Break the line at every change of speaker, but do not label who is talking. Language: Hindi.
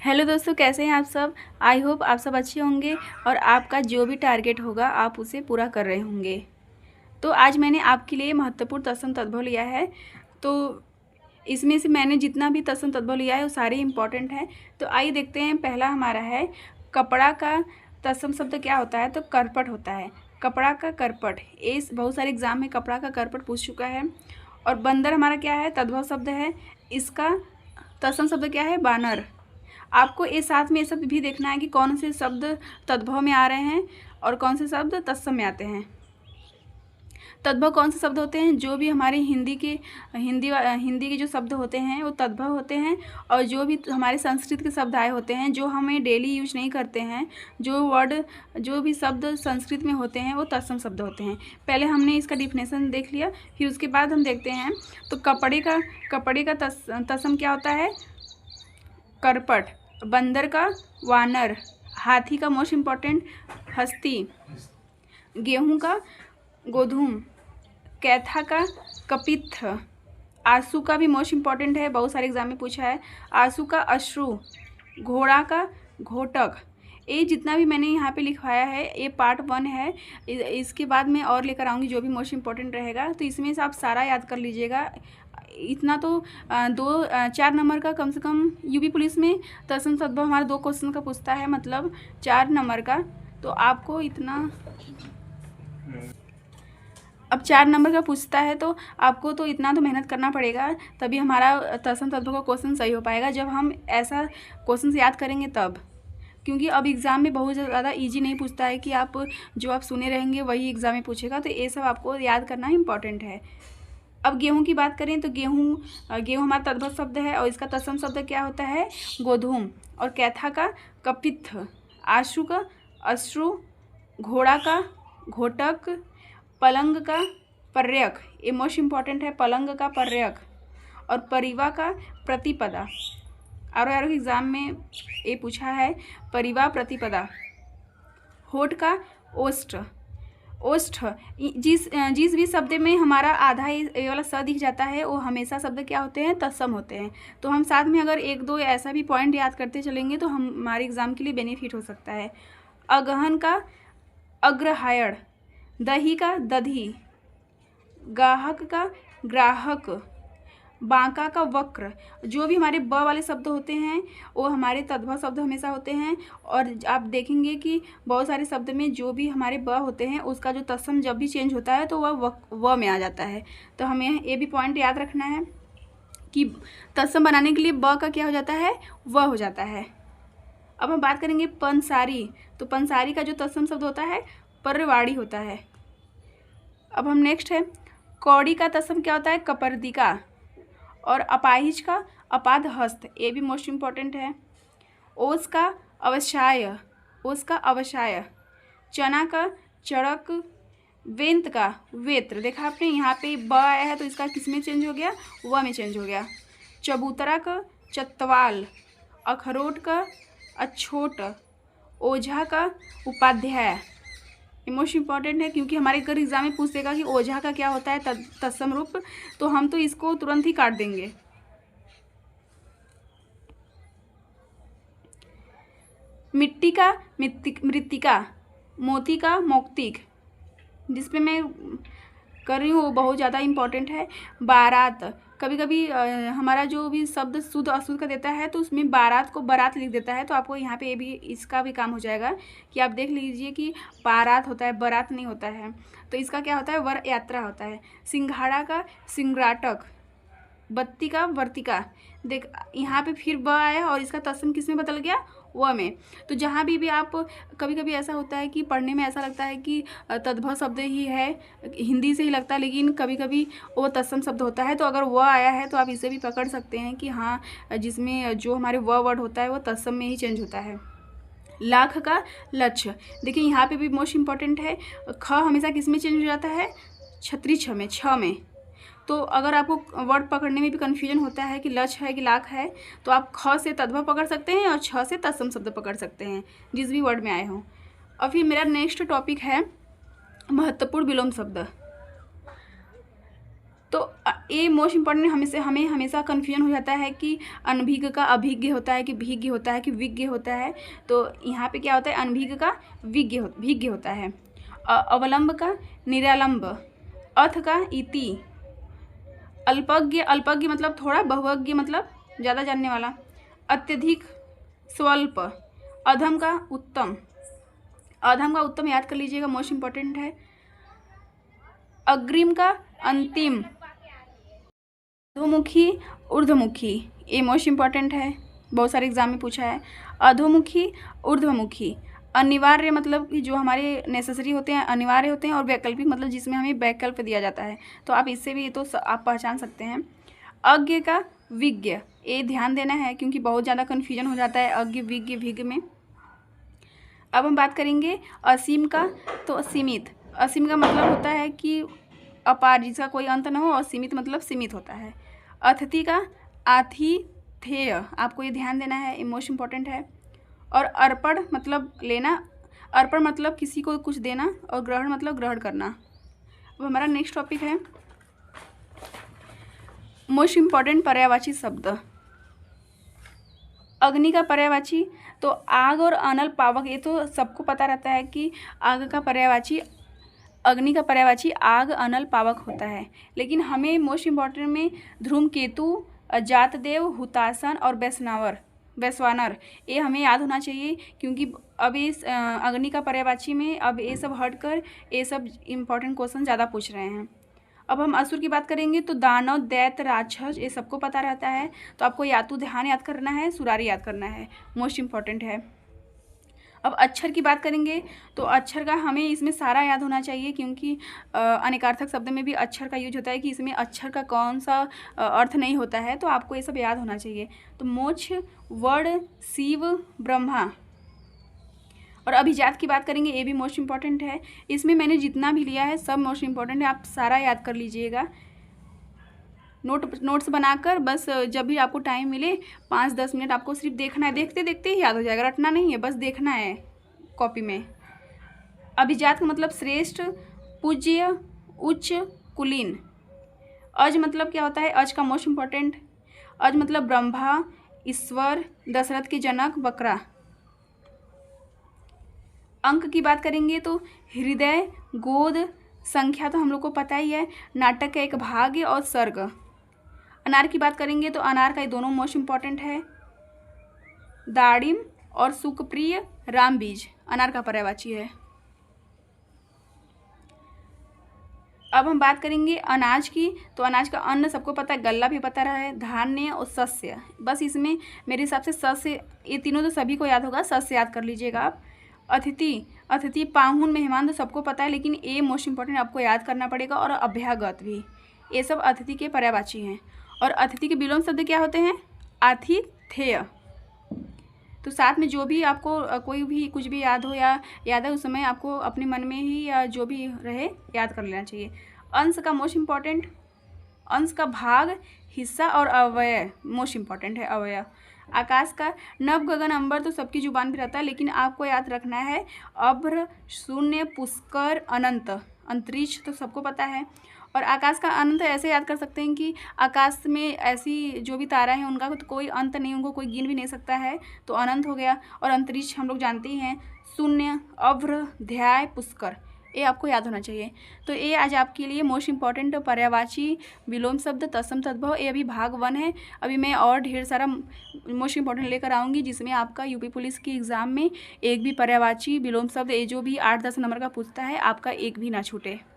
हेलो दोस्तों, कैसे हैं आप सब। आई होप आप सब अच्छे होंगे और आपका जो भी टारगेट होगा आप उसे पूरा कर रहे होंगे। तो आज मैंने आपके लिए महत्वपूर्ण तत्सम तद्भव लिया है। तो इसमें से मैंने जितना भी तत्सम तद्भव लिया है वो सारे इंपॉर्टेंट हैं। तो आइए देखते हैं। पहला हमारा है कपड़ा का तत्सम शब्द क्या होता है। तो करपट होता है। कपड़ा का करपट, ये बहुत सारे एग्जाम में कपड़ा का करपट पूछ चुका है। और बंदर हमारा क्या है, तद्भव शब्द है। इसका तत्सम शब्द क्या है, बानर। आपको ये साथ में ये शब्द भी देखना है कि कौन से शब्द तद्भव में आ रहे हैं और कौन से शब्द तत्सम में आते हैं। तद्भव कौन से शब्द होते हैं, जो भी हमारे हिंदी के जो शब्द होते हैं वो तद्भव होते हैं। और जो भी हमारे संस्कृत के शब्द आए होते हैं जो हमें डेली यूज नहीं करते हैं, जो भी शब्द संस्कृत में होते हैं वो तत्सम शब्द होते हैं। पहले हमने इसका डिफिनेशन देख लिया, फिर उसके बाद हम देखते हैं। तो कपड़े का तत्सम क्या होता है, करपट। बंदर का वानर। हाथी का मोस्ट इम्पॉर्टेंट हस्ती। गेहूं का गोधूम। कैथा का कपित्थ। आंसू का भी मोस्ट इम्पॉर्टेंट है, बहुत सारे एग्जाम में पूछा है। आंसू का अश्रु। घोड़ा का घोटक। ये जितना भी मैंने यहाँ पे लिखवाया है ये पार्ट 1 है। इसके बाद मैं और लेकर आऊँगी जो भी मोस्ट इम्पॉर्टेंट रहेगा। तो इसमें से आप सारा याद कर लीजिएगा। इतना तो 4 नंबर का कम से कम यूपी पुलिस में तत्सम तद्भव हमारा 2 क्वेश्चन का पूछता है, मतलब 4 नंबर का। तो आपको इतना, अब 4 नंबर का पूछता है तो आपको तो इतना तो मेहनत करना पड़ेगा, तभी हमारा तत्सम तद्भव का क्वेश्चन सही हो पाएगा। जब हम ऐसा क्वेश्चन याद करेंगे तब, क्योंकि अब एग्ज़ाम में बहुत ज़्यादा इजी नहीं पूछता है कि जो आप सुने रहेंगे वही एग्ज़ाम में पूछेगा। तो ये सब आपको याद करना इम्पॉर्टेंट है। अब गेहूं की बात करें तो गेहूं हमारा तद्भव शब्द है और इसका तत्सम शब्द क्या होता है, गोधूम। और कैथा का कपित्थ। आशु का अश्रु। घोड़ा का घोटक। पलंग का पर्यक, ये मोस्ट इम्पॉर्टेंट है, पलंग का पर्यक। और परिवा का प्रतिपदा। और एग्जाम में ये पूछा है, परिवा प्रतिपदा। होठ का ओष्ठ। ओष्ठ, जिस भी शब्द में हमारा आधा ये वाला स दिख जाता है वो हमेशा शब्द क्या होते हैं, तत्सम होते हैं। तो हम साथ में अगर 1-2 ऐसा भी पॉइंट याद करते चलेंगे तो हमारे एग्ज़ाम के लिए बेनिफिट हो सकता है। अगहन का अग्रहायण। दही का दधी। गाहक का ग्राहक। बांका का वक्र। जो भी हमारे ब वाले शब्द होते हैं वो हमारे तद्भव शब्द हमेशा होते हैं। और आप देखेंगे कि बहुत सारे शब्द में जो भी हमारे ब होते हैं उसका जो तत्सम जब भी चेंज होता है तो वह व में आ जाता है। तो हमें ये भी पॉइंट याद रखना है कि तत्सम बनाने के लिए ब का क्या हो जाता है, व हो जाता है। अब हम बात करेंगे पंसारी। तो पंसारी का जो तत्सम शब्द होता है पर्रवाड़ी होता है। अब हम नेक्स्ट है, कौड़ी का तत्सम क्या होता है, कपर्दिका। और अपाहिज का अपाद हस्त, ये भी मोस्ट इम्पॉर्टेंट है। ओस का अवसाय। ओस का अवसाय। चना का चड़क। वेंत का वेत्र। देखा आपने यहाँ पे ब आया है तो इसका किस में चेंज हो गया, व में चेंज हो गया। चबूतरा का चतवाल। अखरोट का अछोट। ओझा का उपाध्याय, मोस्ट इम्पॉर्टेंट है क्योंकि हमारे अगर एग्जाम में पूछ देगा कि ओझा का क्या होता है तत्सम रूप, तो हम तो इसको तुरंत ही काट देंगे। मिट्टी का मृत्तिका। मोती का मौक्तिक, जिसपे मैं कर रही हूँ वो बहुत ज़्यादा इम्पॉर्टेंट है। बारात, कभी कभी हमारा जो भी शब्द शुद्ध अशुद्ध का देता है तो उसमें बारात को बारात लिख देता है। तो आपको यहाँ पे ये भी इसका भी काम हो जाएगा कि आप देख लीजिए कि बारात होता है, बारात नहीं होता है। तो इसका क्या होता है, वर यात्रा होता है। सिंघाड़ा का सिंगराटक। बत्ती का वर्तिका। देख यहाँ पे फिर ब आया और इसका तत्सम किस में बदल गया, व में। तो जहाँ भी आप कभी कभी ऐसा होता है कि पढ़ने में ऐसा लगता है कि तद्भव शब्द ही है, हिंदी से ही लगता है, लेकिन कभी कभी वो तत्सम शब्द होता है। तो अगर व आया है तो आप इसे भी पकड़ सकते हैं कि हाँ, जिसमें जो हमारे व वर्ड होता है वो तत्सम में ही चेंज होता है। लाख का लक्ष्य। देखिए यहाँ पे भी मोस्ट इम्पॉर्टेंट है, ख हमेशा किस में चेंज हो जाता है, छत्री छ में, छ में। तो अगर आपको वर्ड पकड़ने में भी कन्फ्यूजन होता है कि लक्ष्य है कि लाख है, तो आप ख से तद्भव पकड़ सकते हैं और छ से तत्सम शब्द पकड़ सकते हैं जिस भी वर्ड में आए हों। और फिर मेरा नेक्स्ट टॉपिक है महत्वपूर्ण विलोम शब्द। तो ये मोस्ट इम्पॉर्टेंट हमें हमेशा कन्फ्यूजन हो जाता है कि अनभिज्ञ का अभिज्ञ होता है कि भिज्ञ होता है कि विज्ञ होता है। तो यहाँ पे क्या होता है, अनभिज्ञ का भिज्ञ होता है, अवलंब का निरालंब, अथ का इति, अल्पज्ञ मतलब थोड़ा, बहुज्ञ मतलब ज़्यादा जानने वाला, अत्यधिक स्वल्प, अधम का उत्तम याद कर लीजिएगा, मोस्ट इम्पॉर्टेंट है, अग्रिम का अंतिम, अधोमुखी ऊर्ध्वमुखी, ये मोस्ट इम्पॉर्टेंट है, बहुत सारे एग्जाम में पूछा है, अधोमुखी ऊर्ध्वमुखी, अनिवार्य मतलब कि जो हमारे नेसेसरी होते हैं, अनिवार्य होते हैं, और वैकल्पिक मतलब जिसमें हमें वैकल्प दिया जाता है, तो आप इससे भी तो आप पहचान सकते हैं। अज्ञ का विज्ञ, ये ध्यान देना है क्योंकि बहुत ज़्यादा कन्फ्यूजन हो जाता है अज्ञ विज्ञ विज्ञ में। अब हम बात करेंगे असीम का, तो सीमित, असीम का मतलब होता है कि अपार, जिसका कोई अंत न हो, और सीमित मतलब सीमित होता है। अतिथि का आतिथेय, आपको ये ध्यान देना है, ये मोस्ट इम्पॉर्टेंट है। और अर्पण मतलब लेना, अर्पण मतलब किसी को कुछ देना, और ग्रहण मतलब ग्रहण करना। अब हमारा नेक्स्ट टॉपिक है मोस्ट इम्पॉर्टेंट पर्यायवाची शब्द। अग्नि का पर्यायवाची, तो आग और अनल पावक, ये तो सबको पता रहता है कि आग का पर्यायवाची, अग्नि का पर्यायवाची आग अनल पावक होता है, लेकिन हमें मोस्ट इम्पॉर्टेंट में धूमकेतु, जातदेव, हुतासन और वैश्वानर, ये हमें याद होना चाहिए क्योंकि अब इस अग्नि का पर्यायवाची में अब ये सब हटकर ये सब इम्पॉर्टेंट क्वेश्चन ज़्यादा पूछ रहे हैं। अब हम असुर की बात करेंगे तो दानव, दैत्य, राक्षस, ये सबको पता रहता है, तो आपको या तो ध्यान याद करना है, सुरारी याद करना है, मोस्ट इम्पॉर्टेंट है। अब अक्षर की बात करेंगे तो अक्षर का हमें इसमें सारा याद होना चाहिए क्योंकि अनेकार्थक शब्द में भी अक्षर का यूज होता है कि इसमें अक्षर का कौन सा अर्थ नहीं होता है, तो आपको ये सब याद होना चाहिए। तो मोक्ष, वर्ण, शिव, ब्रह्मा। और अभिजात की बात करेंगे, ये भी मोस्ट इम्पॉर्टेंट है, इसमें मैंने जितना भी लिया है सब मोस्ट इम्पॉर्टेंट है, आप सारा याद कर लीजिएगा नोट्स बनाकर। बस जब भी आपको टाइम मिले 5-10 मिनट आपको सिर्फ देखना है, देखते देखते ही याद हो जाएगा, रटना नहीं है, बस देखना है कॉपी में। अभिजात का मतलब श्रेष्ठ, पूज्य, उच्च, कुलीन। अज मतलब क्या होता है, अज का मोस्ट इम्पॉर्टेंट, अज मतलब ब्रह्मा, ईश्वर, दशरथ के जनक, बकरा। अंक की बात करेंगे तो हृदय, गोद, संख्या तो हम लोग को पता ही है, नाटक का एक भाग और सर्ग। अनार की बात करेंगे तो अनार का ये दोनों मोस्ट इम्पॉर्टेंट है, दाड़िम और सुखप्रिय, राम बीज, अनार का पर्यायवाची है। अब हम बात करेंगे अनाज की, तो अनाज का अन्न सबको पता है, गल्ला भी पता रहा है, धान्य और शस्य, बस इसमें मेरे हिसाब से शस्य, ये तीनों तो सभी को याद होगा, शस्य याद कर लीजिएगा आप। अतिथि, पाहुन, मेहमान तो सबको पता है, लेकिन ये मोस्ट इम्पॉर्टेंट आपको याद करना पड़ेगा। और अभ्यागत भी, ये सब अतिथि के पर्यायवाची हैं। और अतिथि के विलोम शब्द क्या होते हैं, आतिथेय। तो साथ में जो भी आपको कोई भी कुछ भी याद हो या याद है उस समय आपको अपने मन में ही या जो भी रहे याद कर लेना चाहिए। अंश का मोस्ट इम्पॉर्टेंट, अंश का भाग, हिस्सा और अवयव, मोस्ट इम्पॉर्टेंट है अवयव। आकाश का नभ, गगन, अंबर तो सबकी जुबान भी रहता है, लेकिन आपको याद रखना है अभ्र, शून्य, पुष्कर, अनंत, अंतरिक्ष तो सबको पता है। और आकाश का अनंत ऐसे याद कर सकते हैं कि आकाश में ऐसी जो भी तारा हैं उनका तो कोई अंत नहीं, उनको कोई गिन भी नहीं सकता है, तो अनंत हो गया। और अंतरिक्ष हम लोग जानते ही हैं, शून्य, अभ्र, ध्याय, पुष्कर, ये आपको याद होना चाहिए। तो ये आज आपके लिए मोस्ट इम्पॉर्टेंट पर्यायवाची, विलोम शब्द, तत्सम तद्भव, ये अभी भाग 1 है। अभी मैं और ढेर सारा मोस्ट इम्पॉर्टेंट लेकर आऊँगी जिसमें आपका यूपी पुलिस की एग्ज़ाम में एक भी पर्यायवाची, विलोम शब्द, ये जो भी 8-10 नंबर का पूछता है, आपका एक भी ना छूटे।